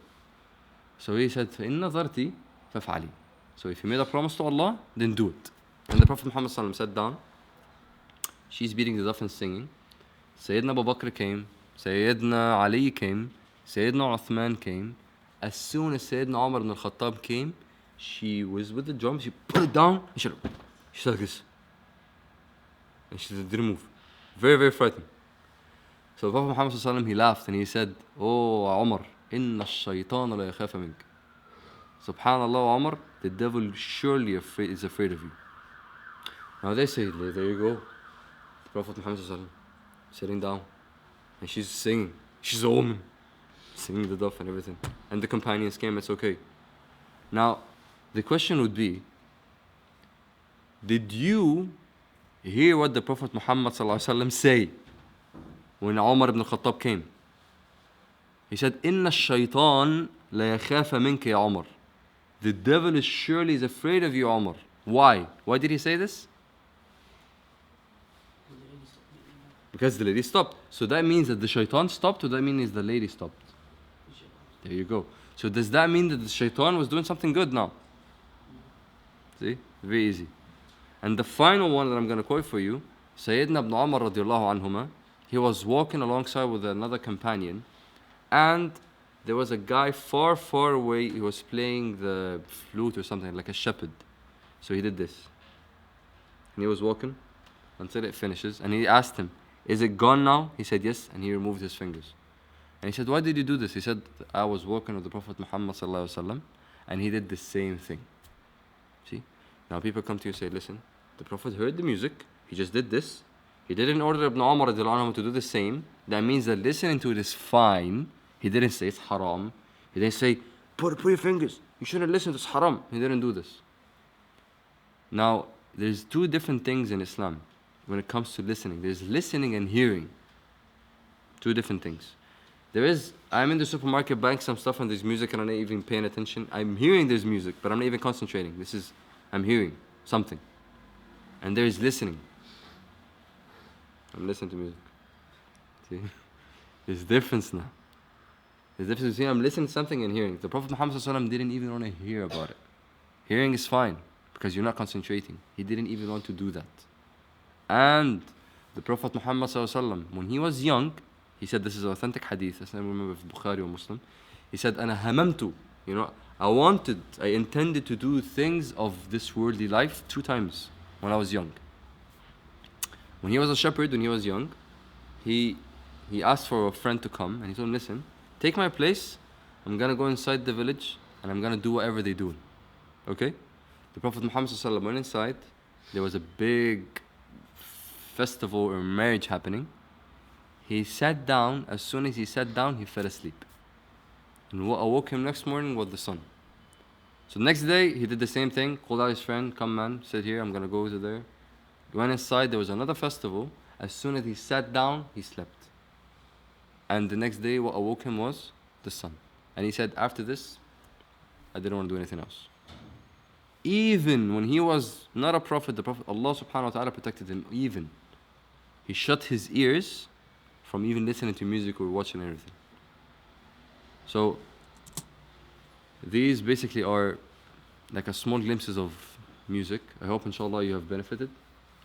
So he said, فإن نظرتي فافعلي. So if you made a promise to Allah, then do it. And the Prophet Muhammad ﷺ sat down. She's beating the duff and singing. Sayyidina Abu Bakr came. Sayyidina Ali came. Sayyidina Uthman came. As soon as Sayyidina Umar ibn al-Khattab came, she was with the drum, she put it down, and she said like this. And she didn't move. Very, very frightened. So the Prophet Muhammad ﷺ, he laughed and he said, oh Umar, inna ash-shaytan la yakhafa mink. Subhanallah, Umar, the devil surely is afraid of you. Now they say, there you go. The Prophet Muhammad ﷺ, sitting down, and she's singing. She's a woman. Singing the duff and everything. And the companions came, it's okay. Now, the question would be, did you hear what the Prophet Muhammad ﷺ say when Umar ibn al-Khattab came? He said, Inna ash-shaytan la yakhafa minka ya Umar. The devil is surely is afraid of you, Umar. Why? Why did he say this? Because the lady stopped. So that means that the shaitan stopped, or that means the lady stopped? There you go. So does that mean that the shaitan was doing something good now? See? Very easy. And the final one that I'm going to quote for you, Sayyidina ibn Umar radiallahu anhuma, he was walking alongside with another companion, and there was a guy far, far away. He was playing the flute or something, like a shepherd. So he did this. And he was walking until it finishes. And he asked him, is it gone now? He said yes, and he removed his fingers. And he said, why did you do this? He said, I was walking with the Prophet Muhammad sallallahu alaihi wasallam, and he did the same thing. See? Now people come to you and say, listen, the Prophet heard the music, he just did this. He didn't order Ibn Umar radiallahu anhu to do the same. That means that listening to it is fine. He didn't say it's haram. He didn't say, put your fingers. You shouldn't listen, it's haram. He didn't do this. Now, there's two different things in Islam when it comes to listening. There's listening and hearing. Two different things. I'm in the supermarket buying some stuff and there's music and I'm not even paying attention. I'm hearing there's music, but I'm not even concentrating. I'm hearing something. And there is listening. I'm listening to music. See? There's difference now. There's difference between I'm listening to something and hearing. The Prophet Muhammad ﷺ didn't even want to hear about it. Hearing is fine because you're not concentrating. He didn't even want to do that. And the Prophet Muhammad ﷺ, when he was young, he said, this is an authentic hadith, I remember if Bukhari or Muslim. He said, أنا هممت, I intended to do things of this worldly life 2 times when I was young. When he was a shepherd, when he was young, he asked for a friend to come, and he told him, listen, take my place, I'm going to go inside the village, and I'm going to do whatever they do. Okay? The Prophet Muhammad ﷺ went inside, there was a big festival or marriage happening. He sat down. As soon as he sat down, he fell asleep. And what awoke him next morning was the sun. So the next day, he did the same thing. Called out his friend, come man, sit here, I'm gonna go to there. He went inside, there was another festival. As soon as he sat down, he slept. And the next day, what awoke him was the sun. And he said, after this, I didn't want to do anything else. Even when he was not a prophet, the Prophet, Allah subhanahu wa ta'ala protected him. Even. He shut his ears from even listening to music or watching everything. So, these basically are like a small glimpses of music. I hope inshallah you have benefited.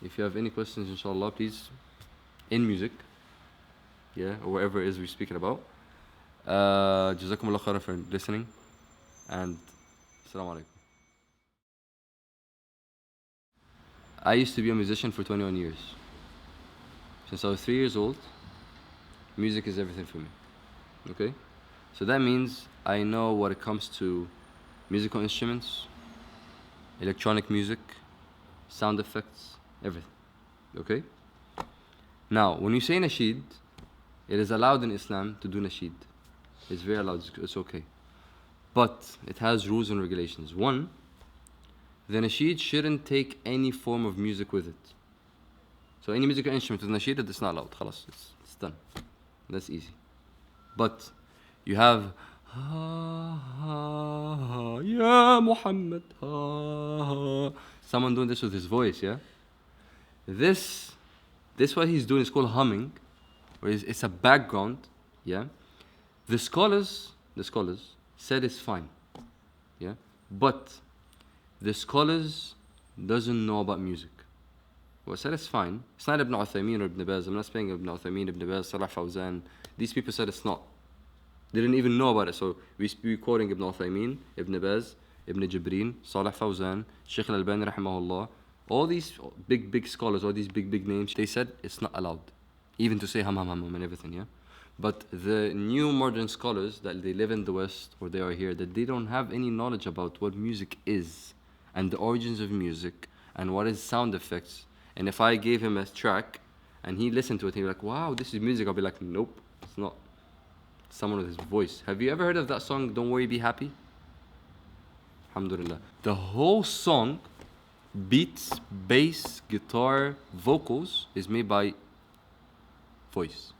If you have any questions inshallah, please, in music, or whatever it is we're speaking about. Jazakumullah khairan for listening, and Assalamu alaikum. I used to be a musician for 21 years. Since I was 3 years old, music is everything for me. Okay? So that means I know what it comes to musical instruments, electronic music, sound effects, everything. Okay? Now, when you say nasheed, it is allowed in Islam to do nasheed. It's very allowed, it's okay. But it has rules and regulations. One, the nasheed shouldn't take any form of music with it. So any musical instrument with nasheed, it's not allowed. Khalas, it's done. That's easy. But you have Ya Muhammad, someone doing this with his voice, yeah? This what he's doing is called humming, or it's a background, yeah? The scholars said it's fine, yeah? But the scholars doesn't know about music. What said it's fine. It's not Ibn Uthaymeen or Ibn Baz. I'm not saying Ibn Uthaymeen, Ibn Baz, Salah Fawzan. These people said it's not. They didn't even know about it. So we're quoting Ibn Uthaymeen, Ibn Baz, Ibn Jebreel, Salah Fawzan, Shaykh al-Albani rahimahullah. All these big scholars, all these big names, they said it's not allowed. Even to say hum and everything, yeah? But the new modern scholars that they live in the West or they are here, that they don't have any knowledge about what music is and the origins of music and what is sound effects. And if I gave him a track and he listened to it, he'd be like, wow, this is music. I'll be like, nope, it's not. Someone with his voice. Have you ever heard of that song, Don't Worry, Be Happy? Alhamdulillah. The whole song, beats, bass, guitar, vocals, is made by voice.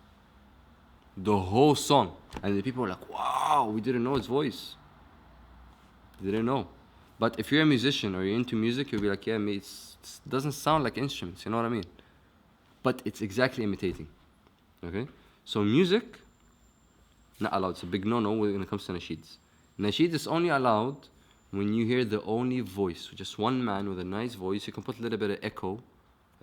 The whole song. And the people are like, wow, we didn't know his voice. They didn't know. But if you're a musician or you're into music, you'll be like, yeah, it doesn't sound like instruments, you know what I mean? But it's exactly imitating. Okay? So music, not allowed. It's a big no-no when it comes to nasheeds. Nasheed is only allowed when you hear the only voice, just one man with a nice voice. You can put a little bit of echo,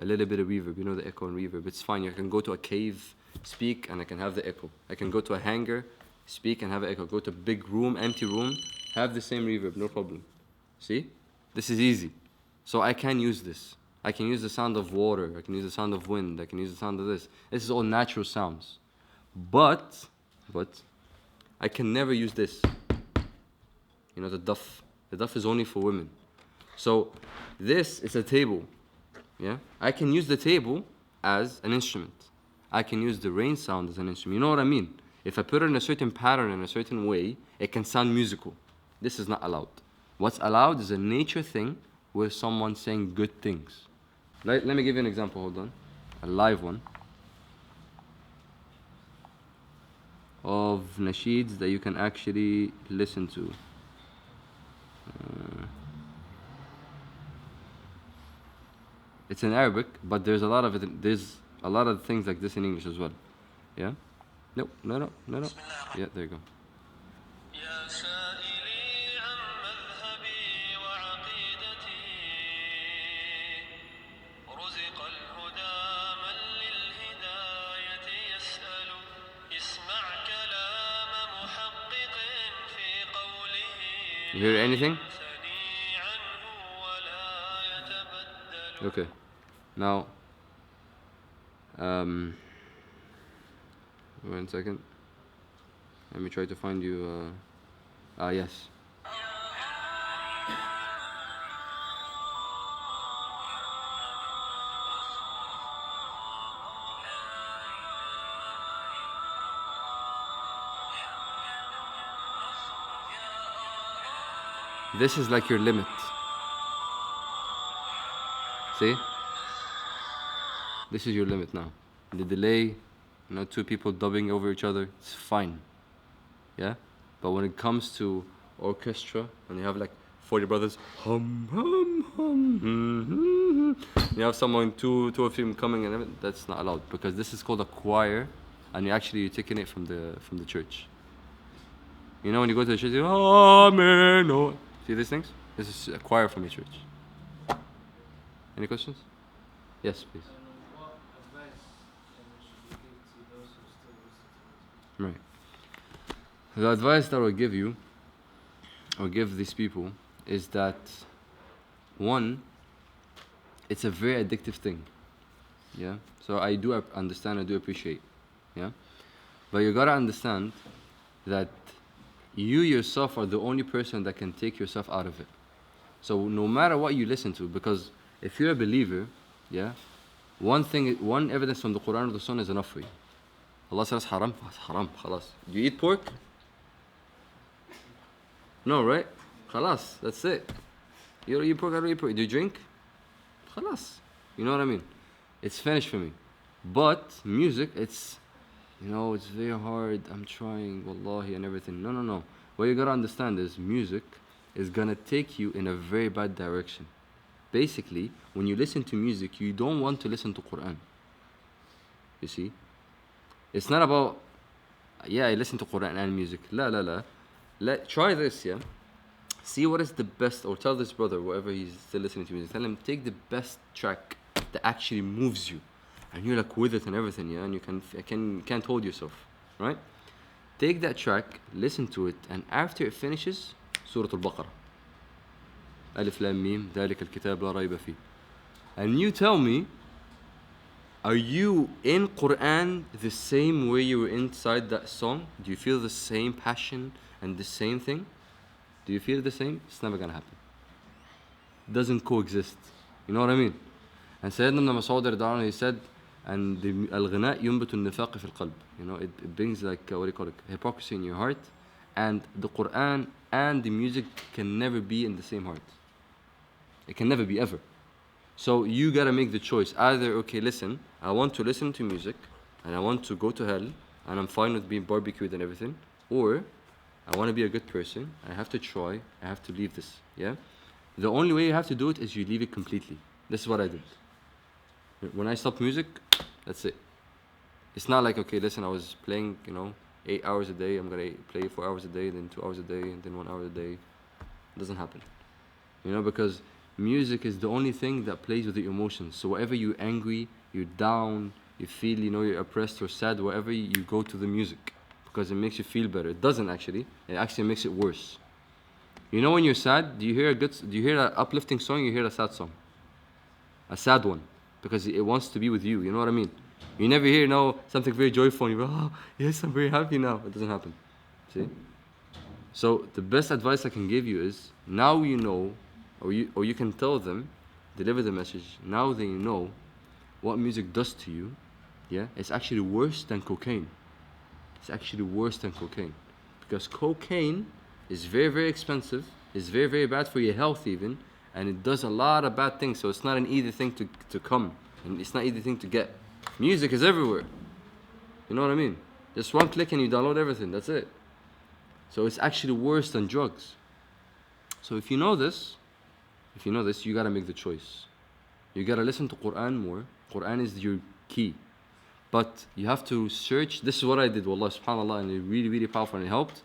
a little bit of reverb. You know the echo and reverb. It's fine. You can go to a cave, speak, and I can have the echo. I can go to a hangar, speak, and have an echo. Go to a big room, empty room, have the same reverb, no problem. See? This is easy. So I can use this. I can use the sound of water. I can use the sound of wind. I can use the sound of this. This is all natural sounds. But I can never use this. You know, the duff. The duff is only for women. So this is a table. Yeah? I can use the table as an instrument. I can use the rain sound as an instrument. You know what I mean? If I put it in a certain pattern, in a certain way, it can sound musical. This is not allowed. What's allowed is a nature thing with someone saying good things. Let me give you an example, hold on. A live one. Of nasheeds that you can actually listen to. It's in Arabic, but there's a lot of it. There's a lot of things like this in English as well. Yeah? No. Yeah, there you go. You hear anything? Okay. Now, 1 second. Let me try to find you. Yes. يا سائلي عمن ذهبي وعقيدتي رزق الهدى من للهداية يسأل يسمع كلام محقق في قوله. You hear anything? يا سائلي عمن ذهبي وعقيدتي رزق الهدى من للهداية يسأل يسمع كلام محقق في قوله. You hear anything? This is like your limit. See? This is your limit now. The delay, two people dubbing over each other, it's fine. Yeah? But when it comes to orchestra, and you have like 40 brothers, hum, hum, hum, you have someone, two or three coming and everything, that's not allowed, because this is called a choir, and you're taking it from the church. When you go to the church, you go, Amen. Oh. See these things? This is a choir from your church. Any questions? Yes, please. What advice should you give to those who still listen to it? Right. The advice that I will give you, or give these people, is that, one, it's a very addictive thing. Yeah? So I do understand, I do appreciate. Yeah? But you gotta understand that you yourself are the only person that can take yourself out of it. So no matter what you listen to, because if you're a believer, yeah, one evidence from the Quran or the Sunnah is enough for you. Allah says haram, haram, khalas. Do you eat pork? No, right? Khalas, that's it. You don't eat pork, I don't eat pork. Do you drink? Khalas. You know what I mean? It's finished for me. But music, it's very hard. I'm trying, wallahi, and everything. No. What you gotta understand is music is gonna take you in a very bad direction. Basically, when you listen to music, you don't want to listen to Quran. You see? It's not about, I listen to Quran and music. La. Try this, yeah? See what is the best, or tell this brother, whatever he's still listening to music, tell him, take the best track that actually moves you. And you're like with it and everything, yeah? And you can't hold yourself, right? Take that track, listen to it, and after it finishes, Surah Al-Baqarah. Alif Lam Mim, ذَلِكَ الْكِتَابُ لَا رَيْبَ فِيهِ. And you tell me, are you in Quran the same way you were inside that song? Do you feel the same passion and the same thing? Do you feel the same? It's never gonna happen. It doesn't coexist. You know what I mean? And Sayyidina Ibn Mas'ud, he said, and the al-ghina yunbitu an-nifaq fi al-qalb. It brings like, hypocrisy in your heart. And the Quran and the music can never be in the same heart. It can never be, ever. So you gotta make the choice. Either, okay, listen, I want to listen to music, and I want to go to hell, and I'm fine with being barbecued and everything. Or, I want to be a good person, I have to try, I have to leave this, yeah? The only way you have to do it is you leave it completely. This is what I did. When I stopped music, that's it. It's not like, okay, listen, I was playing, 8 hours a day, I'm gonna play 4 hours a day, then 2 hours a day, and then 1 hour a day. It doesn't happen. Because music is the only thing that plays with the emotions. So whatever you're angry, you're down, you feel, you're oppressed or sad, whatever, you go to the music. Because it makes you feel better. It doesn't actually. It actually makes it worse. When you're sad, do you hear an uplifting song, you hear a sad song? A sad one. Because it wants to be with you, you know what I mean? You never hear, something very joyful, and you go, oh, yes, I'm very happy now. It doesn't happen. See? So the best advice I can give you is, now you know, or you can tell them, deliver the message, now that you know what music does to you, yeah, it's actually worse than cocaine. It's actually worse than cocaine. Because cocaine is very, very expensive, it's very, very bad for your health even, and it does a lot of bad things, so it's not an easy thing to come, and it's not an easy thing to get. Music is everywhere. You know what I mean? Just one click and you download everything, that's it. So it's actually worse than drugs. So if you know this, you gotta make the choice. You gotta listen to Quran more. Quran is your key. But you have to search. This is what I did, wallah, subhanAllah, and it really, really powerful, and it helped.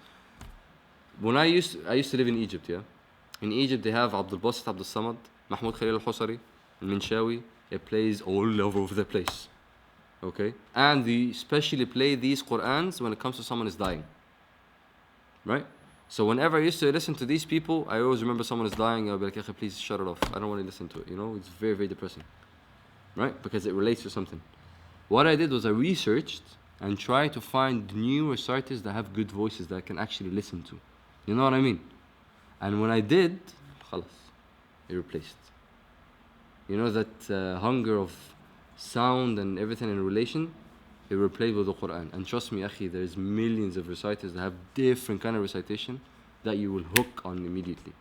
When I used to live in Egypt, yeah? In Egypt, they have Abdul Basit Abdul Samad, Mahmoud Khalil al-Husari, al-Minshawi. It plays all over the place. Okay? And they especially play these Qur'ans when it comes to someone is dying. Right? So whenever I used to listen to these people, I always remember someone is dying, I'll be like, please shut it off. I don't want to listen to it. It's very, very depressing. Right? Because it relates to something. What I did was I researched and tried to find new reciters that have good voices that I can actually listen to. You know what I mean? And when I did, khalas, it replaced. That hunger of sound and everything in relation, it replaced with the Quran. And trust me, akhi, there's millions of reciters that have different kind of recitation that you will hook on immediately.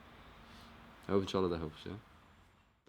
I hope inshallah that helps, yeah.